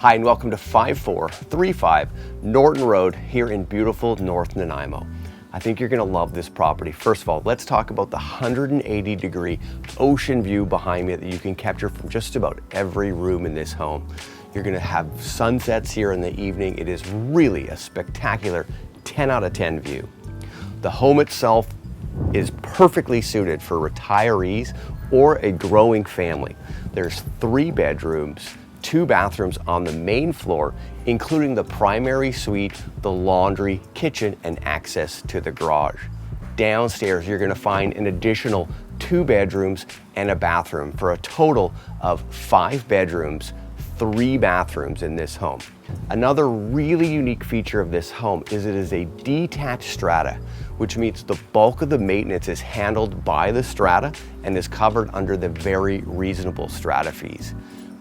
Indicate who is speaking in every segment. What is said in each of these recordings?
Speaker 1: Hi, and welcome to 5435 Norton Road here in beautiful North Nanaimo. I think you're going to love this property. First of all, let's talk about the 180-degree ocean view behind me that you can capture from just about every room in this home. You're going to have sunsets here in the evening. It is really a spectacular 10 out of 10 view. The home itself is perfectly suited for retirees or a growing family. There's 3 bedrooms, 2 bathrooms on the main floor, including the primary suite, the laundry, kitchen, and access to the garage. Downstairs, you're going to find an additional 2 bedrooms and a bathroom for a total of 5 bedrooms, 3 bathrooms in this home. Another really unique feature of this home is it is a detached strata, which means the bulk of the maintenance is handled by the strata and is covered under the very reasonable strata fees.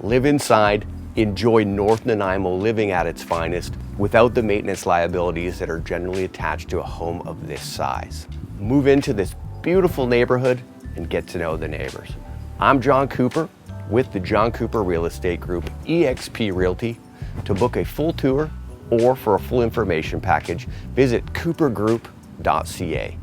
Speaker 1: Live inside, enjoy North Nanaimo living at its finest without the maintenance liabilities that are generally attached to a home of this size. Move into this beautiful neighborhood and get to know the neighbors. I'm John Cooper with the John Cooper Real Estate Group, eXp Realty. To book a full tour or for a full information package, visit coopergroup.ca.